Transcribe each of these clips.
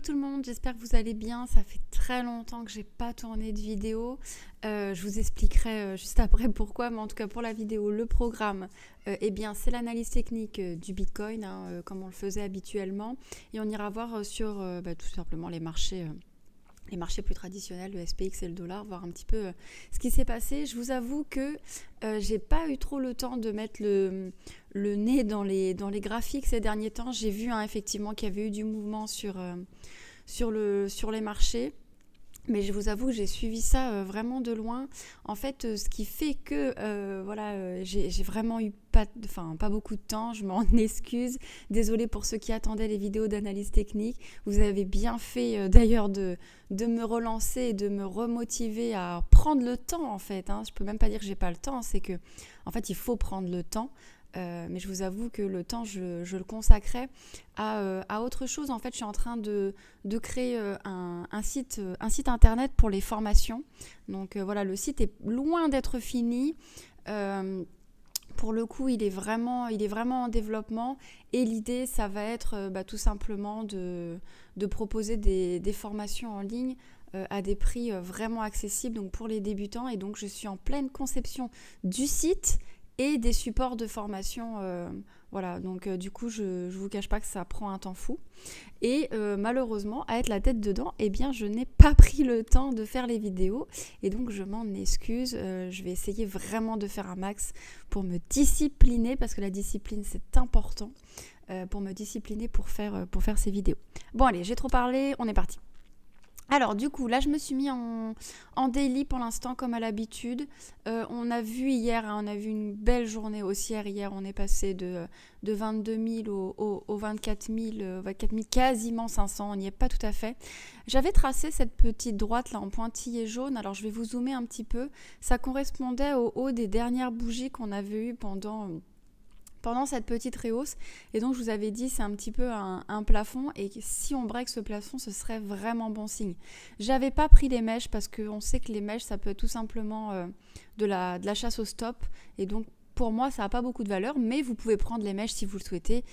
tout le monde, j'espère que vous allez bien. Ça fait très longtemps que j'ai pas tourné de vidéo. Je vous expliquerai juste après pourquoi, mais en tout cas pour la vidéo, le programme, c'est l'analyse technique du Bitcoin, comme on le faisait habituellement. Et on ira voir sur tout simplement les marchés plus traditionnels, le SPX et le dollar, voir un petit peu ce qui s'est passé. Je vous avoue que j'ai pas eu trop le temps de mettre le nez dans les graphiques ces derniers temps. J'ai vu effectivement qu'il y avait eu du mouvement sur les marchés. Mais je vous avoue que j'ai suivi ça vraiment de loin. En fait, ce qui fait que j'ai vraiment eu pas beaucoup de temps. Je m'en excuse. Désolée pour ceux qui attendaient les vidéos d'analyse technique. Vous avez bien fait d'ailleurs de me relancer et de me remotiver à prendre le temps en fait. Je peux même pas dire que j'ai pas le temps. C'est que en fait, il faut prendre le temps. Mais je vous avoue que le temps, je le consacrais à autre chose. En fait, je suis en train de créer un site internet pour les formations. Donc voilà, le site est loin d'être fini. Pour le coup, il est vraiment en développement. Et l'idée, ça va être tout simplement de proposer des formations en ligne à des prix vraiment accessibles donc pour les débutants. Et donc, je suis en pleine conception du site et des supports de formation. Donc du coup, je vous cache pas que ça prend un temps fou. Et malheureusement, à être la tête dedans, je n'ai pas pris le temps de faire les vidéos. Et donc, je m'en excuse. Je vais essayer vraiment de faire un max pour me discipliner, parce que la discipline, c'est important, pour me discipliner pour faire ces vidéos. Bon, allez, j'ai trop parlé, on est parti. Alors du coup, là je me suis mis en daily pour l'instant comme à l'habitude. On a vu hier, on a vu une belle journée haussière hier. On est passé de 22 000 au 24 000, quasiment 500, on n'y est pas tout à fait. J'avais tracé cette petite droite là en pointillé jaune. Alors je vais vous zoomer un petit peu. Ça correspondait au haut des dernières bougies qu'on avait eues pendant cette petite rehausse. Et donc, je vous avais dit, c'est un petit peu un plafond. Et si on break ce plafond, ce serait vraiment bon signe. J'avais pas pris les mèches parce qu'on sait que les mèches, ça peut être tout simplement de la chasse au stop. Et donc, pour moi, ça n'a pas beaucoup de valeur. Mais vous pouvez prendre les mèches si vous le souhaitez.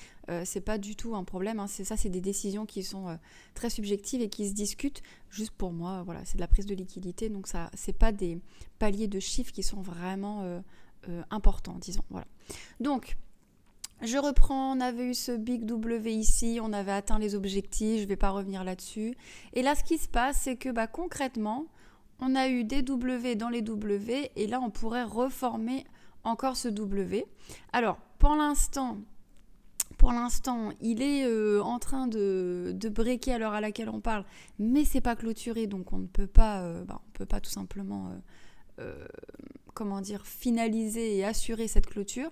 C'est pas du tout un problème. C'est des décisions qui sont très subjectives et qui se discutent. Juste pour moi, voilà, c'est de la prise de liquidité. Donc, ça, c'est pas des paliers de chiffres qui sont vraiment importants, disons. Voilà. Donc, je reprends, on avait eu ce Big W ici, on avait atteint les objectifs, je ne vais pas revenir là-dessus. Et là, ce qui se passe, c'est que concrètement, on a eu des W dans les W et là, on pourrait reformer encore ce W. Alors, pour l'instant, il est en train de breaker à l'heure à laquelle on parle, mais c'est pas clôturé, donc on ne peut pas, tout simplement, finaliser et assurer cette clôture.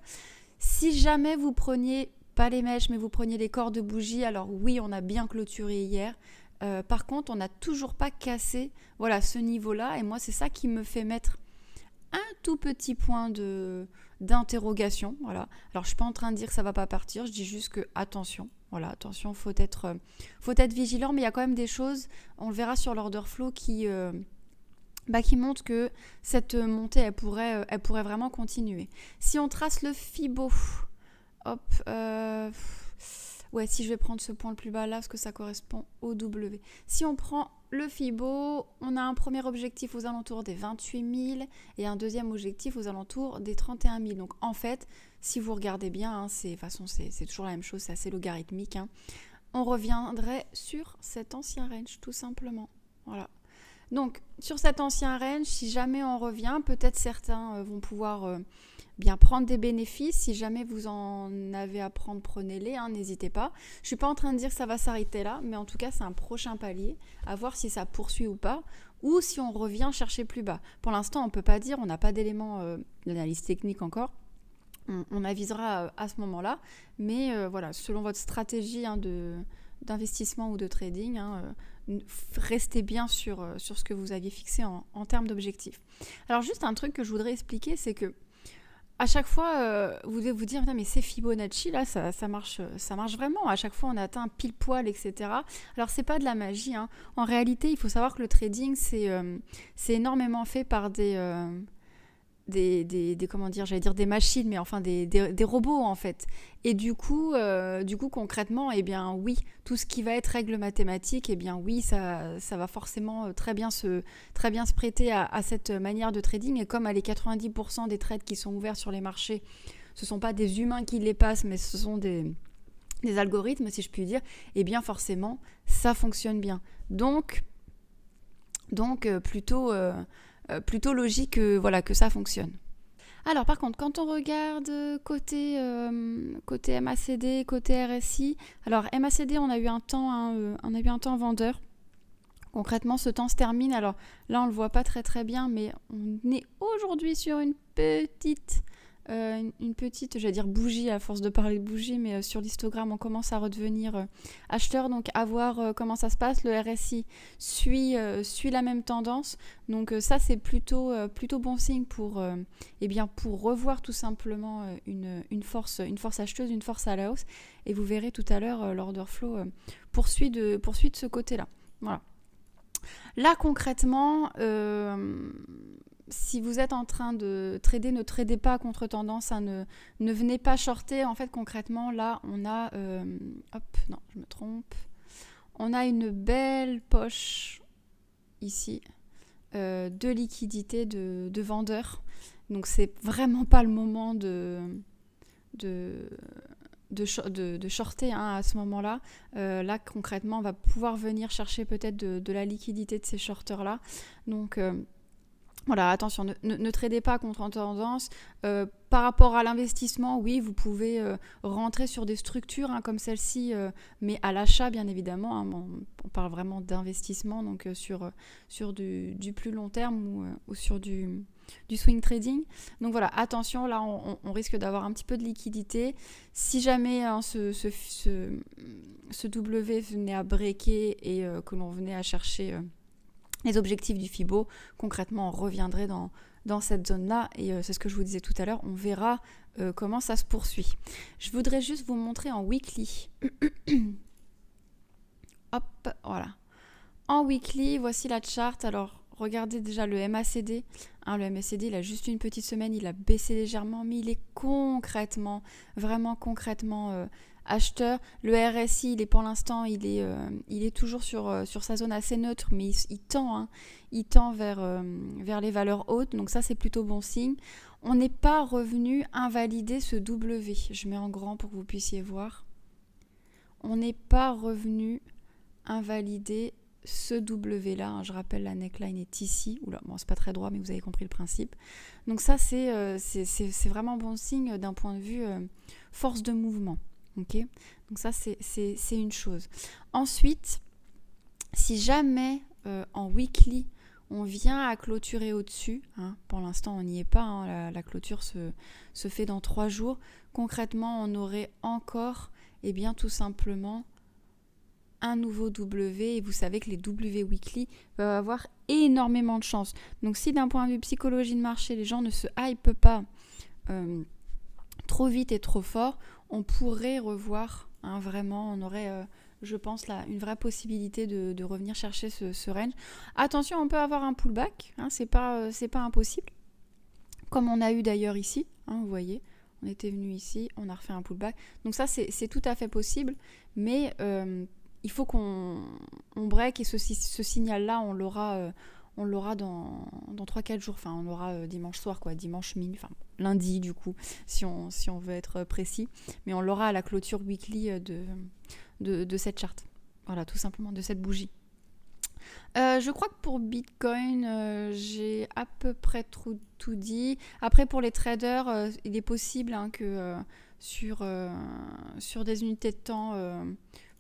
Si jamais vous preniez pas les mèches, mais vous preniez les corps de bougie, alors oui, on a bien clôturé hier. Par contre, on n'a toujours pas cassé ce niveau-là. Et moi, c'est ça qui me fait mettre un tout petit point d'interrogation. Voilà. Alors, je ne suis pas en train de dire que ça ne va pas partir. Je dis juste que attention. Voilà, attention, faut être vigilant. Mais il y a quand même des choses, on le verra sur l'order flow, qui montre que cette montée, elle pourrait vraiment continuer. Si on trace le Fibo, si je vais prendre ce point le plus bas là, parce que ça correspond au W. Si on prend le Fibo, on a un premier objectif aux alentours des 28 000 et un deuxième objectif aux alentours des 31 000. Donc en fait, si vous regardez bien, c'est toujours la même chose, c'est assez logarithmique. On reviendrait sur cet ancien range, tout simplement. Voilà. Donc, sur cet ancien range, si jamais on revient, peut-être certains vont pouvoir bien prendre des bénéfices. Si jamais vous en avez à prendre, prenez-les, n'hésitez pas. Je ne suis pas en train de dire que ça va s'arrêter là, mais en tout cas, c'est un prochain palier, à voir si ça poursuit ou pas, ou si on revient chercher plus bas. Pour l'instant, on ne peut pas dire, on n'a pas d'éléments d'analyse technique encore. On avisera à ce moment-là, mais selon votre stratégie d'investissement ou de trading, restez bien sur ce que vous aviez fixé en termes d'objectifs. Alors juste un truc que je voudrais expliquer, c'est que à chaque fois, vous devez vous dire, mais c'est Fibonacci, là, ça marche vraiment. À chaque fois, on atteint pile poil, etc. Alors, c'est pas de la magie. En réalité, il faut savoir que le trading, c'est énormément fait par des comment dire, j'allais dire des machines, mais enfin des robots en fait. Et du coup concrètement, eh bien oui, tout ce qui va être règles mathématiques, eh bien oui, ça va forcément très bien se prêter à cette manière de trading. Et comme les 90% des trades qui sont ouverts sur les marchés, ce ne sont pas des humains qui les passent, mais ce sont des algorithmes, si je puis dire, eh bien forcément, ça fonctionne bien. Donc plutôt logique que ça fonctionne. Alors par contre, quand on regarde côté MACD, côté RSI, alors MACD, on a eu un temps vendeur. Concrètement, ce temps se termine. Alors là, on ne le voit pas très très bien, mais on est aujourd'hui sur une petite, j'allais dire bougie, à force de parler de bougie, mais sur l'histogramme, on commence à redevenir acheteur. Donc à voir comment ça se passe. Le RSI suit la même tendance. Donc ça, c'est plutôt bon signe pour revoir tout simplement une force acheteuse, une force à la hausse. Et vous verrez tout à l'heure, l'order flow poursuit de ce côté-là. Voilà. Là, concrètement, si vous êtes en train de trader, ne tradez pas contre tendance, ne venez pas shorter. En fait, concrètement, là, on a... non, je me trompe. On a une belle poche ici de liquidité de vendeurs. Donc, c'est vraiment pas le moment de shorter à ce moment-là. Là, concrètement, on va pouvoir venir chercher peut-être de la liquidité de ces shorters-là. Donc, voilà, attention, ne tradez pas contre tendance. Par rapport à l'investissement, oui, vous pouvez rentrer sur des structures comme celle-ci, mais à l'achat, bien évidemment. On parle vraiment d'investissement, donc sur du plus long terme ou sur du swing trading. Donc voilà, attention, là, on risque d'avoir un petit peu de liquidité. Si jamais ce W venait à breaker et que l'on venait à chercher... les objectifs du FIBO, concrètement, on reviendrait dans cette zone-là. Et c'est ce que je vous disais tout à l'heure. On verra comment ça se poursuit. Je voudrais juste vous montrer en weekly. Hop, voilà. En weekly, voici la chart. Alors, regardez déjà le MACD. Le MACD, il a juste une petite semaine. Il a baissé légèrement, mais il est vraiment concrètement acheteur. Le RSI, pour l'instant, il est toujours sur sa zone assez neutre, mais il tend vers les valeurs hautes. Donc ça, c'est plutôt bon signe. On n'est pas revenu invalider ce W. Je mets en grand pour que vous puissiez voir. On n'est pas revenu invalider ce W là. Je rappelle, la neckline est ici. Oula, bon, c'est pas très droit, mais vous avez compris le principe. Donc ça, c'est vraiment bon signe d'un point de vue force de mouvement. Okay, donc ça, c'est une chose. Ensuite, si jamais en weekly, on vient à clôturer au-dessus, pour l'instant, on n'y est pas, la clôture se fait dans 3 jours. Concrètement, on aurait encore, tout simplement, un nouveau W. Et vous savez que les W weekly peuvent avoir énormément de chance. Donc, si d'un point de vue psychologie de marché, les gens ne se hypent pas trop vite et trop fort, on pourrait revoir, vraiment, on aurait, je pense, là, une vraie possibilité de revenir chercher ce range. Attention, on peut avoir un pullback, c'est pas impossible, comme on a eu d'ailleurs ici, vous voyez, on était venu ici, on a refait un pullback. Donc ça, c'est tout à fait possible, mais il faut qu'on break, et ce signal-là, on l'aura dans 3-4 jours, on l'aura dimanche soir, dimanche minuit, lundi du coup, si on veut être précis, mais on l'aura à la clôture weekly de cette charte, voilà, tout simplement, de cette bougie. Je crois que pour Bitcoin, j'ai à peu près tout dit. Après, pour les traders, il est possible que sur des unités de temps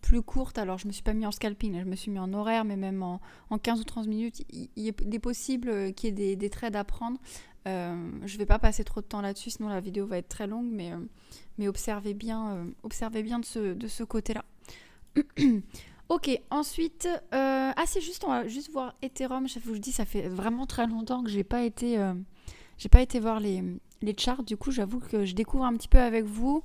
plus courte, alors je me suis pas mis en scalping, je me suis mis en horaire, mais même en 15 ou 30 minutes, il est possible qu'il y ait des trades à prendre. Je vais pas passer trop de temps là-dessus, sinon la vidéo va être très longue, mais observez bien de ce côté-là. Ok, ensuite, c'est juste, on va juste voir Ethereum. Je vous dis, ça fait vraiment très longtemps que j'ai pas été voir les charts. Du coup, j'avoue que je découvre un petit peu avec vous.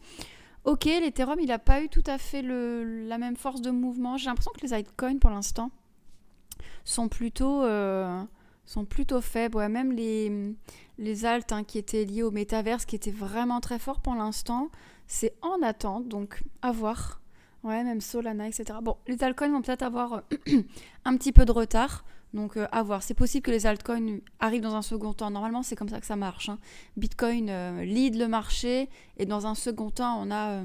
Ok, l'Ethereum, il n'a pas eu tout à fait la même force de mouvement. J'ai l'impression que les altcoins, pour l'instant, sont plutôt sont plutôt faibles. Ouais, même les alts qui étaient liés au métaverse, qui étaient vraiment très forts pour l'instant, c'est en attente, donc à voir. Ouais, même Solana, etc. Bon, les altcoins vont peut-être avoir un petit peu de retard, donc à voir. C'est possible que les altcoins arrivent dans un second temps. Normalement, c'est comme ça que ça marche. Bitcoin lead le marché, et dans un second temps, on a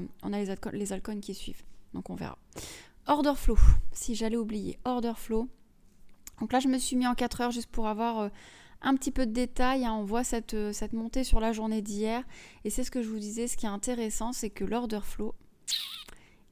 les altcoins qui suivent. Donc on verra. Order flow, si j'allais oublier. Order flow. Donc là, je me suis mis en 4 heures juste pour avoir un petit peu de détails. On voit cette montée sur la journée d'hier. Et c'est ce que je vous disais, ce qui est intéressant, c'est que l'order flow,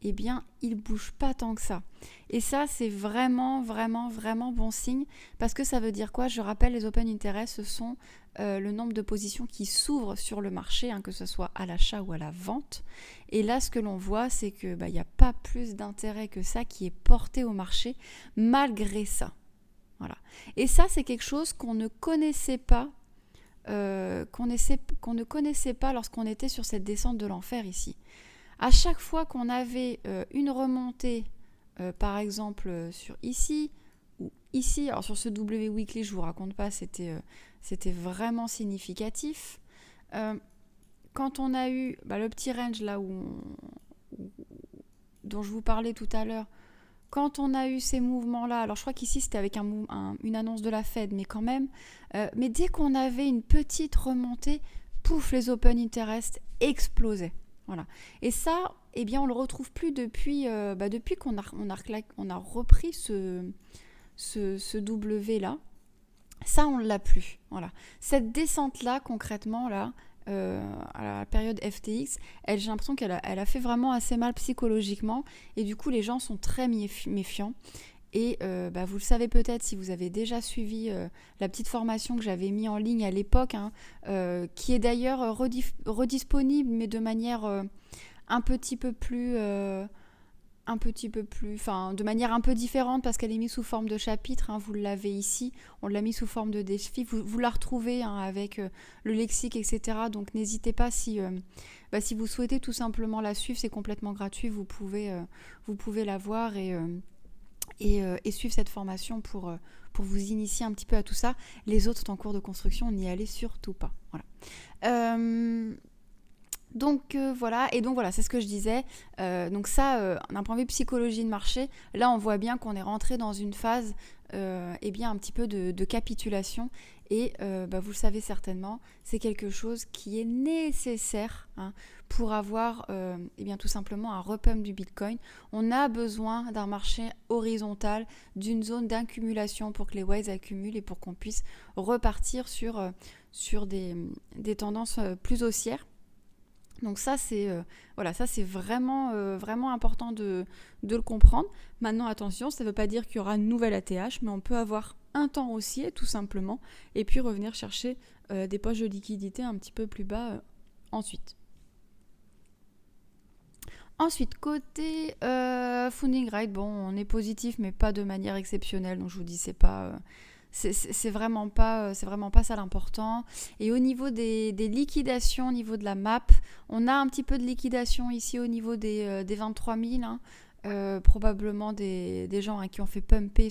eh bien, il ne bouge pas tant que ça. Et ça, c'est vraiment, vraiment, vraiment bon signe. Parce que ça veut dire quoi ? Je rappelle, les open interest, ce sont le nombre de positions qui s'ouvrent sur le marché, que ce soit à l'achat ou à la vente. Et là, ce que l'on voit, c'est qu'il n'y a pas plus d'intérêt que ça qui est porté au marché, malgré ça. Voilà. Et ça, c'est quelque chose qu'on ne connaissait pas, qu'on ne connaissait pas lorsqu'on était sur cette descente de l'enfer ici. À chaque fois qu'on avait une remontée, par exemple sur ici ou ici, alors sur ce W Weekly, je ne vous raconte pas, c'était vraiment significatif. Quand on a eu le petit range là dont je vous parlais tout à l'heure, quand on a eu ces mouvements-là, alors je crois qu'ici c'était avec une annonce de la Fed, mais quand même, mais dès qu'on avait une petite remontée, pouf, les open interest explosaient. Voilà. Et ça, eh bien, on le retrouve plus depuis qu'on a repris ce W là. Ça, on l'a plus. Voilà. Cette descente là, concrètement là, à la période FTX, j'ai l'impression qu'elle a fait vraiment assez mal psychologiquement, et du coup les gens sont très méfiants. Et vous le savez peut-être si vous avez déjà suivi la petite formation que j'avais mis en ligne à l'époque, qui est d'ailleurs redisponible, mais de manière de manière un peu différente, parce qu'elle est mise sous forme de chapitre. Vous l'avez ici, on l'a mis sous forme de défi. Vous la retrouvez avec le lexique, etc. Donc n'hésitez pas si vous souhaitez tout simplement la suivre, c'est complètement gratuit. Vous pouvez la voir et suivre cette formation pour vous initier un petit peu à tout ça. Les autres sont en cours de construction, n'y allez surtout pas. Voilà. Donc voilà, c'est ce que je disais. Donc ça, d'un point de vue psychologie de marché, là on voit bien qu'on est rentré dans une phase un petit peu de capitulation. Et vous le savez certainement, c'est quelque chose qui est nécessaire pour avoir tout simplement un repump du Bitcoin. On a besoin d'un marché horizontal, d'une zone d'accumulation pour que les whales accumulent et pour qu'on puisse repartir sur des tendances plus haussières. Donc ça, c'est vraiment, vraiment important de le comprendre. Maintenant, attention, ça ne veut pas dire qu'il y aura une nouvelle ATH, mais on peut avoir un temps haussier, tout simplement, et puis revenir chercher des poches de liquidité un petit peu plus bas ensuite. Ensuite, côté funding rate, on est positif, mais pas de manière exceptionnelle. Donc je vous dis, c'est vraiment pas ça l'important. Et au niveau des liquidations, au niveau de la map, on a un petit peu de liquidation ici au niveau des 23 000, probablement des gens qui ont fait pumper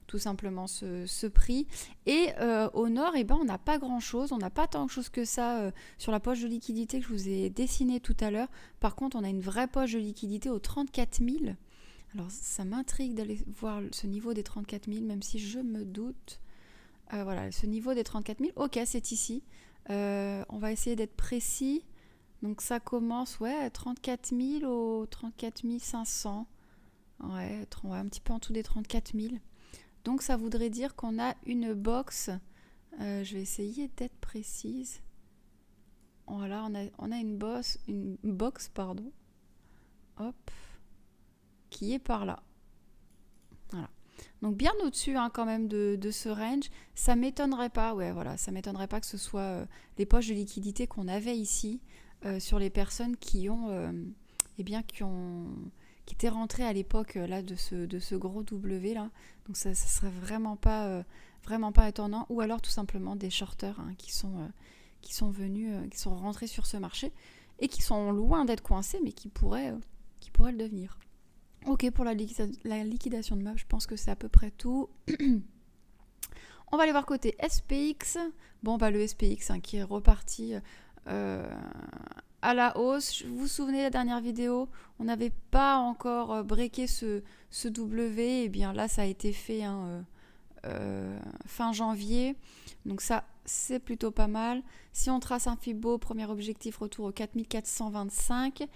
tout simplement ce prix. Et au nord, on n'a pas grand chose, on n'a pas tant de choses que ça sur la poche de liquidité que je vous ai dessinée tout à l'heure. Par contre, on a une vraie poche de liquidité aux 34 000. Alors, ça m'intrigue d'aller voir ce niveau des 34 000, même si je me doute. Voilà, ce niveau des 34 000, ok, c'est ici. On va essayer d'être précis. Donc, ça commence, à 34 000 au 34 500. Ouais, un petit peu en dessous des 34 000. Donc, ça voudrait dire qu'on a une box. Je vais essayer d'être précise. Voilà, on a une box, pardon. Hop. Qui est par là. Voilà. Donc bien au-dessus quand même de ce range. Ça m'étonnerait pas, ça m'étonnerait pas que ce soit les poches de liquidité qu'on avait ici sur les personnes qui étaient rentrées à l'époque là de ce gros W là. Donc ça serait vraiment pas étonnant, ou alors tout simplement des shorters qui sont venus, qui sont rentrés sur ce marché et qui sont loin d'être coincés, mais qui pourraient le devenir. Ok, pour la liquidation de map, je pense que c'est à peu près tout. On va aller voir côté SPX. Bon, bah, le SPX qui est reparti à la hausse. Vous vous souvenez de la dernière vidéo, on n'avait pas encore breaké ce W. Et bien là, ça a été fait fin janvier. Donc ça, c'est plutôt pas mal. Si on trace un Fibo, premier objectif, retour au 4425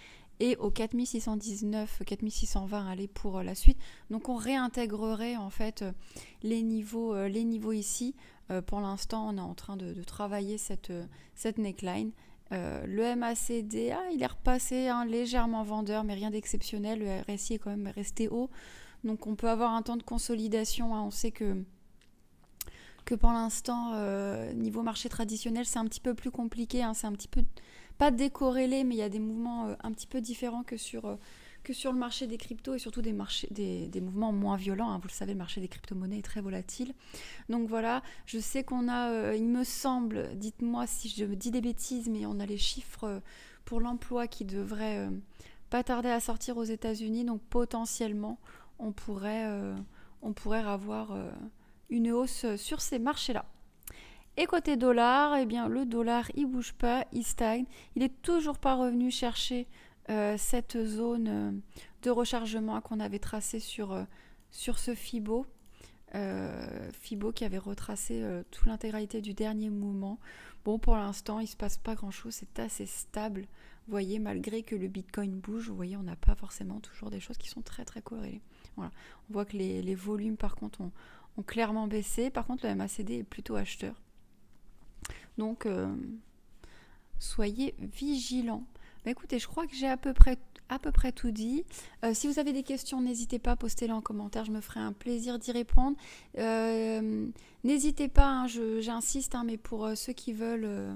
et au 4619, 4620, allez, pour la suite. Donc on réintégrerait en fait les niveaux ici. Pour l'instant, on est en train de travailler cette neckline. Le MACD, il est repassé légèrement vendeur, mais rien d'exceptionnel. Le RSI est quand même resté haut. Donc on peut avoir un temps de consolidation. On sait que pour l'instant, niveau marché traditionnel, c'est un petit peu plus compliqué. C'est un petit peu, pas décorrélé, mais il y a des mouvements un petit peu différents que sur le marché des cryptos et surtout des mouvements moins violents. Vous le savez, le marché des crypto-monnaies est très volatile. Donc voilà, je sais qu'on a, il me semble, dites-moi si je me dis des bêtises, mais on a les chiffres pour l'emploi qui devraient pas tarder à sortir aux États-Unis. Donc potentiellement, on pourrait avoir une hausse sur ces marchés-là. Et côté dollar, eh bien, le dollar, il bouge pas, il stagne. Il est toujours pas revenu chercher cette zone de rechargement qu'on avait tracée sur ce Fibo. Fibo qui avait retracé toute l'intégralité du dernier mouvement. Bon, pour l'instant, il ne se passe pas grand-chose. C'est assez stable. Vous voyez, malgré que le Bitcoin bouge, vous voyez, on n'a pas forcément toujours des choses qui sont très, très corrélées. Voilà. On voit que les volumes, par contre, ont clairement baissé. Par contre, le MACD est plutôt acheteur. Donc, soyez vigilants. Bah, écoutez, je crois que j'ai à peu près tout dit. Si vous avez des questions, n'hésitez pas à poster les en commentaire. Je me ferai un plaisir d'y répondre. N'hésitez pas, j'insiste, mais pour ceux qui veulent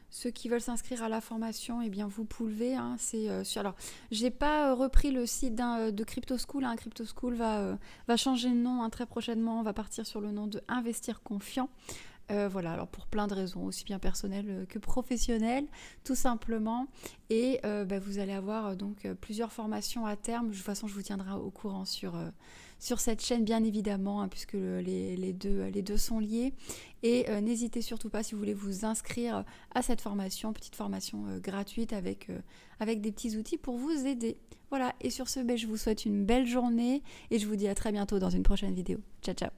s'inscrire à la formation, eh bien vous pouvez. Alors, j'ai pas repris le site de Crypto School. Crypto School va changer de nom très prochainement. On va partir sur le nom de Investir Confiant. Voilà, alors pour plein de raisons, aussi bien personnelles que professionnelles, tout simplement. Et vous allez avoir donc plusieurs formations à terme. De toute façon, je vous tiendrai au courant sur cette chaîne, bien évidemment, puisque les deux sont liés. Et n'hésitez surtout pas, si vous voulez vous inscrire à cette formation, petite formation gratuite avec des petits outils pour vous aider. Voilà, et sur ce, je vous souhaite une belle journée et je vous dis à très bientôt dans une prochaine vidéo. Ciao, ciao.